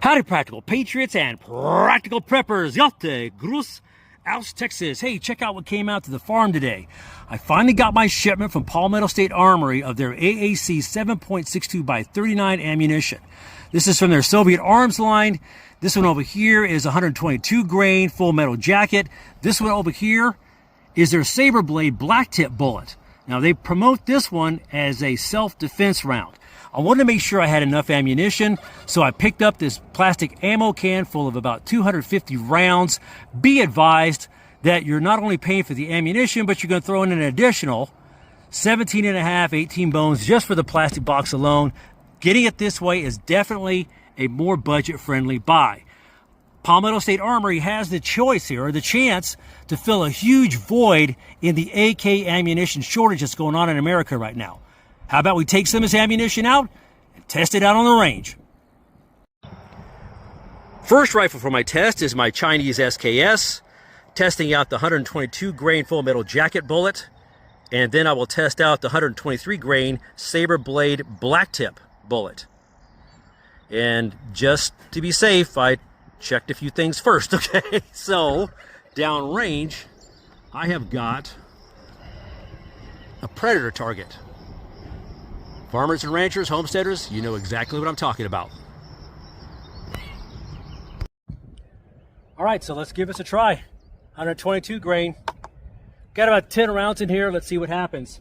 Howdy, practical patriots and practical preppers. Yatte, Grus, aus Texas. Hey, check out what came out to the farm today. I finally got my shipment from Palmetto State Armory of their AAC 7.62X39 ammunition. This is from their Soviet arms line. This one over here is 122 grain full metal jacket. This one over here is their Saber Blade Black Tip bullet. Now they promote this one as a self-defense round. I wanted to make sure I had enough ammunition, so I picked up this plastic ammo can full of about 250 rounds. Be advised that you're not only paying for the ammunition, but you're going to throw in an additional 17.5, 18 bones just for the plastic box alone. Getting it this way is definitely a more budget-friendly buy. Palmetto State Armory has the choice here, or the chance, to fill a huge void in the AK ammunition shortage that's going on in America right now. How about we take some of this ammunition out and test it out on the range? First rifle for my test is my Chinese SKS, testing out the 122 grain full metal jacket bullet, and then I will test out the 123 grain Saber Blade Black Tip bullet. And just to be safe, I checked a few things first, okay? So, downrange, I have got a predator target. Farmers and ranchers, homesteaders, you know exactly what I'm talking about. All right, so let's give this a try. 122 grain. Got about 10 rounds in here. Let's see what happens.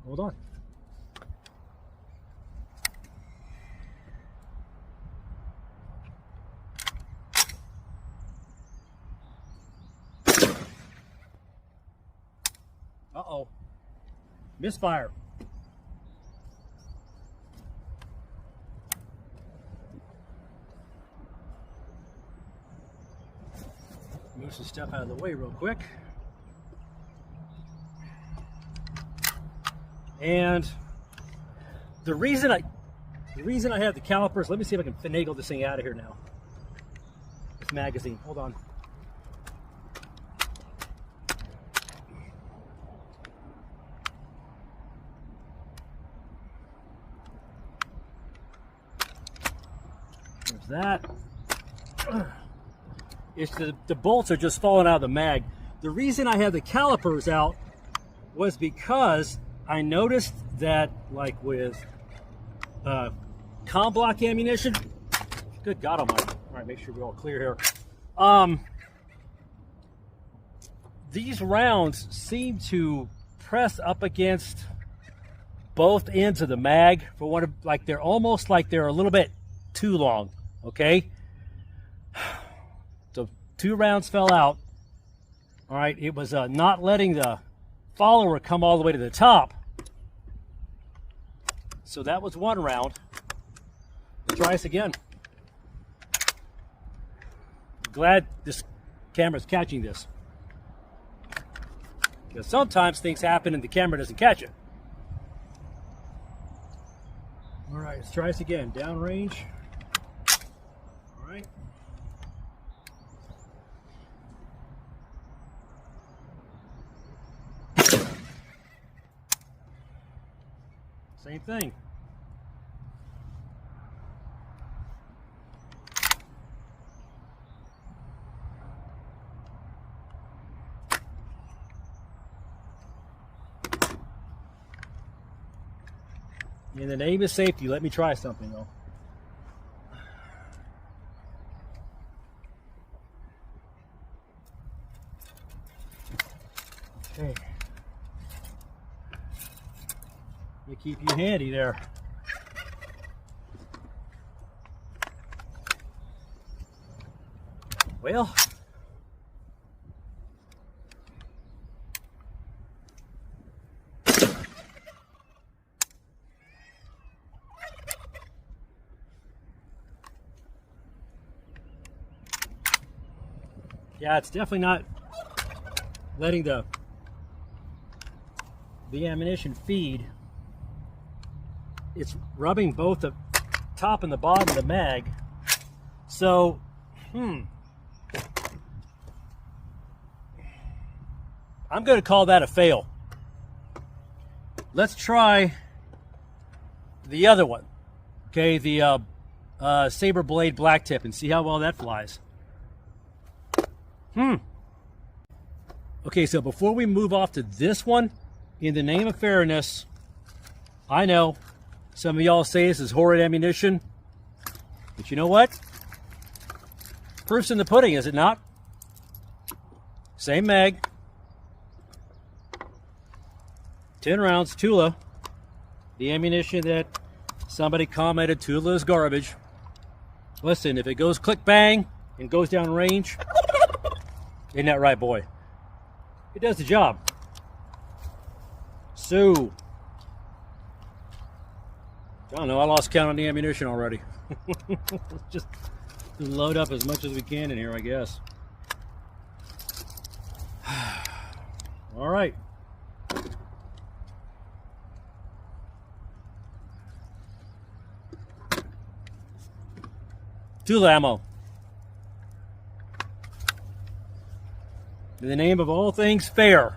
Hold on. Uh-oh. Misfire. Move some stuff out of the way real quick. And the reason I have the calipers, let me see if I can finagle this thing out of here now. This magazine, hold on. There's that. It's the bolts are just falling out of the mag. The reason I had the calipers out was because I noticed that, like with comm block ammunition, good God almighty. All right, make sure we're all clear here. These rounds seem to press up against both ends of the mag for one of, like they're almost like they're a little bit too long, okay? So 2 rounds fell out. All right, it was not letting the follower come all the way to the top. So that was 1 round. Let's try this again. Glad this camera's catching this. Because sometimes things happen and the camera doesn't catch it. All right, let's try this again. Downrange. All right. Same thing. In the name of safety, let me try something though. Okay. Let me keep you handy there. Well, yeah, it's definitely not letting the ammunition feed. It's rubbing both the top and the bottom of the mag. So, I'm going to call that a fail. Let's try the other one. Okay, the Saber Blade Black Tip and see how well that flies. Okay, so before we move off to this one, in the name of fairness, I know some of y'all say this is horrid ammunition, but you know what? Proof's in the pudding, is it not? Same mag, 10 rounds, Tula. The ammunition that somebody commented Tula is garbage. Listen, if it goes click bang and goes down range, isn't that right, boy? It does the job. So, I don't know, I lost count on the ammunition already. Just load up as much as we can in here, I guess. All right. Tula ammo. In the name of all things fair.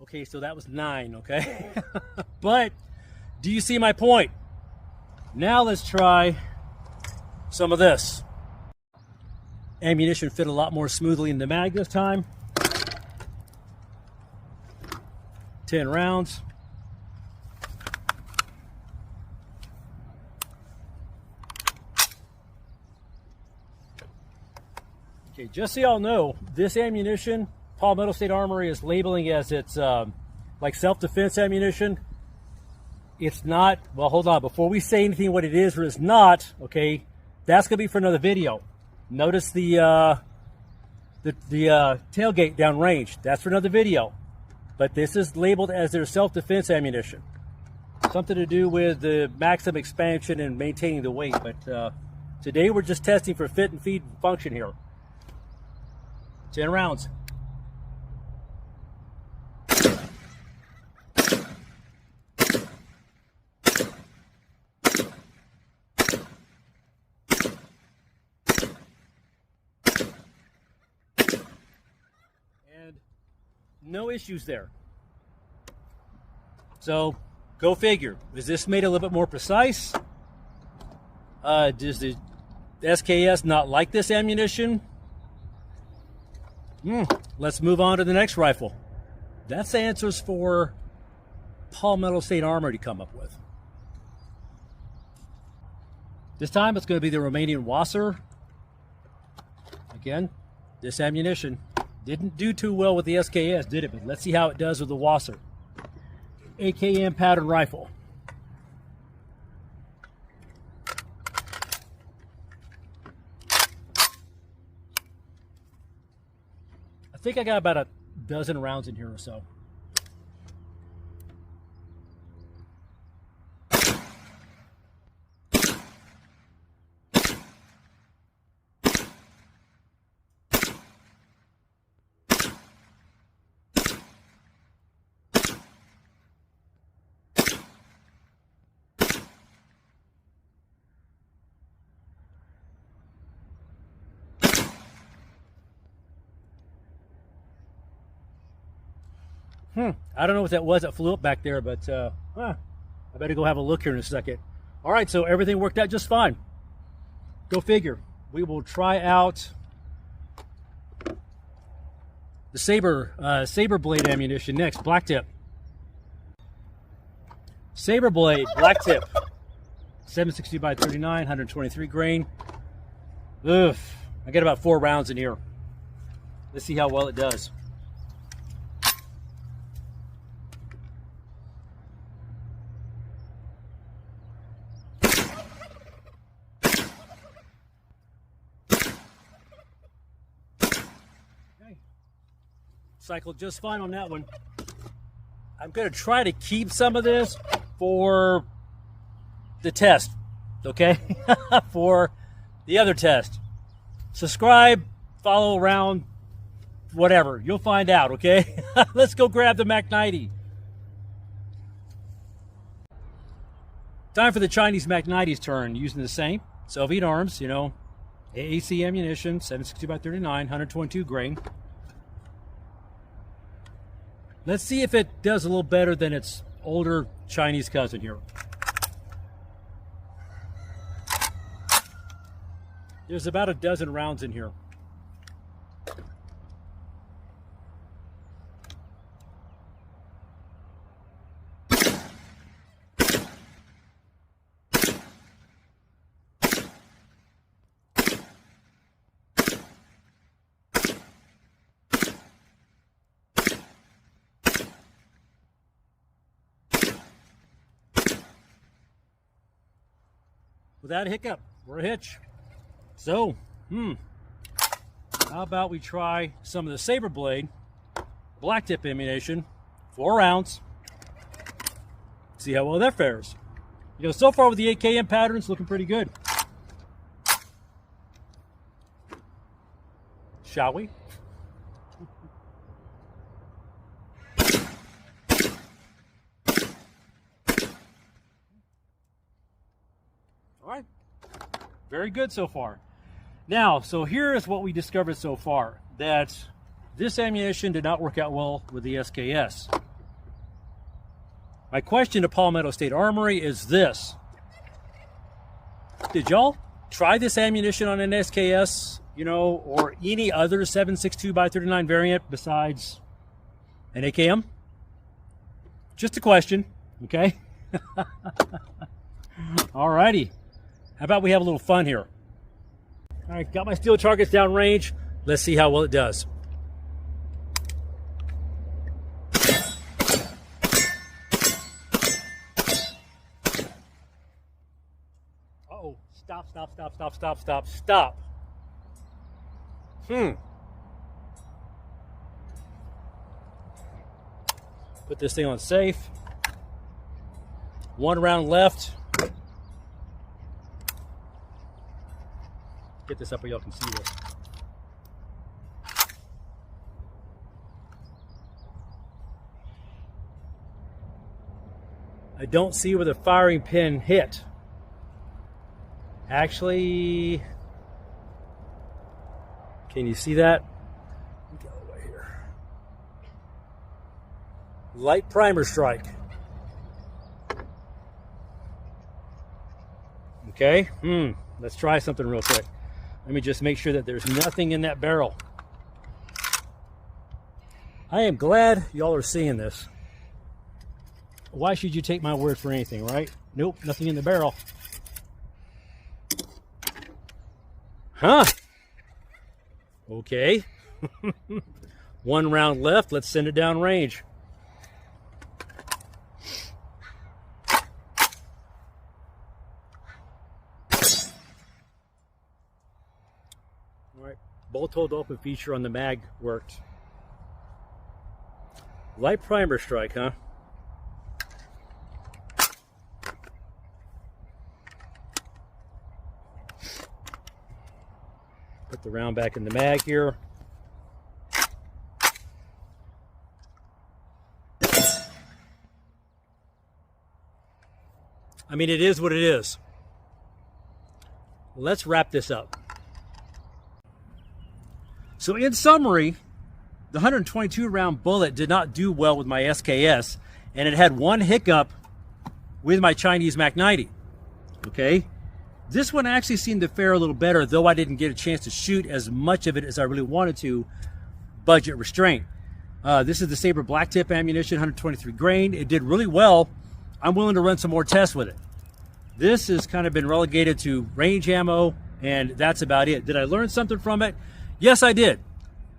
Okay, so that was 9, okay? But do you see my point? Now let's try some of this. Ammunition fit a lot more smoothly in the mag this time. 10 rounds. Okay, just so y'all know, this ammunition, Palmetto State Armory is labeling as it's like self-defense ammunition. It's not. Well, hold on. Before we say anything what it is or is not, okay, that's going to be for another video. Notice the tailgate downrange. That's for another video. But this is labeled as their self-defense ammunition. Something to do with the maximum expansion and maintaining the weight. But today we're just testing for fit and feed function here. 10 rounds. No issues there. So, go figure. Is this made a little bit more precise? Does the SKS not like this ammunition? Let's move on to the next rifle. That's answers for Palmetto State Armory to come up with. This time it's going to be the Romanian Wasser. Again, this ammunition didn't do too well with the SKS, did it? But let's see how it does with the Wasser. AKM pattern rifle. I think I got about a dozen rounds in here or so. I don't know what that was that flew up back there, but I better go have a look here in a second. All right, so everything worked out just fine. Go figure. We will try out the Saber Blade ammunition next. Black Tip. Saber Blade Black Tip. 7.62X39, 123 grain. Ugh, I got about 4 rounds in here. Let's see how well it does. Cycled just fine on that one. I'm going to try to keep some of this for the test, okay? For the other test. Subscribe, follow around whatever. You'll find out, okay? Let's go grab the Mac 90. Time for the Chinese Mac 90's turn, using the same Soviet arms, you know, AAC ammunition, 7.62X39, 122 grain. Let's see if it does a little better than its older Chinese cousin here. There's about a dozen rounds in here. Without a hiccup or a hitch. So, how about we try some of the Saber Blade Black Tip ammunition, 4 rounds. See how well that fares. You know, so far with the AKM patterns, looking pretty good. Shall we? All right, very good so far. Now, so here is what we discovered so far, that this ammunition did not work out well with the SKS. My question to Palmetto State Armory is this. Did y'all try this ammunition on an SKS, you know, or any other 7.62X39 variant besides an AKM? Just a question, okay? Alrighty. How about we have a little fun here? All right, got my steel targets downrange. Let's see how well it does. Uh-oh, stop. Put this thing on safe. 1 round left. Get this up where y'all can see this. I don't see where the firing pin hit. Actually, can you see that? Get all the way here. Light primer strike. Okay, let's try something real quick. Let me just make sure that there's nothing in that barrel. I am glad y'all are seeing this. Why should you take my word for anything, right? Nope, nothing in the barrel. Huh? Okay. 1 round left. Let's send it down range. All right, bolt hold open feature on the mag worked. Light primer strike, huh? Put the round back in the mag here. I mean, it is what it is. Let's wrap this up. So in summary, the 122 round bullet did not do well with my SKS, and it had one hiccup with my Chinese Mac 90. Okay? This one actually seemed to fare a little better, though I didn't get a chance to shoot as much of it as I really wanted to, budget restraint. This is the Saber Black Tip ammunition, 123 grain. It did really well. I'm willing to run some more tests with it. This has kind of been relegated to range ammo, and that's about it. Did I learn something from it? Yes, I did.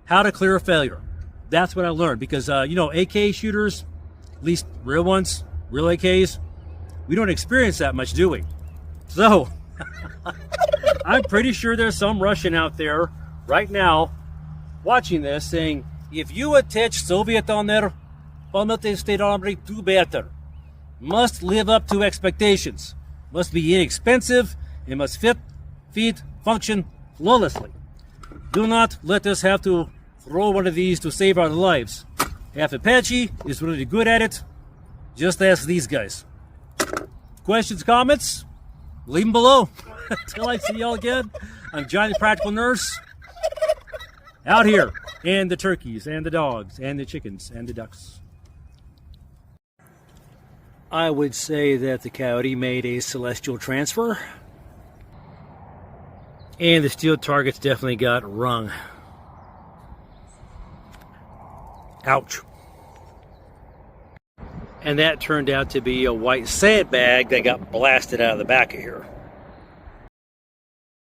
How to clear a failure. That's what I learned, because, you know, AK shooters, at least real ones, real AKs, we don't experience that much, do we? So, I'm pretty sure there's some Russian out there right now watching this saying, if you attach Soviet on there, Palmetto State Armory, do better. Must live up to expectations. Must be inexpensive. It must fit, function flawlessly. Do not let us have to throw one of these to save our lives. Half Apache is really good at it. Just ask these guys. Questions, comments? Leave them below. Until I see y'all again, I'm Johnny the Practical Nurse. Out here. And the turkeys, and the dogs, and the chickens, and the ducks. I would say that the coyote made a celestial transfer. And the steel targets definitely got rung. Ouch. And that turned out to be a white sandbag that got blasted out of the back of here.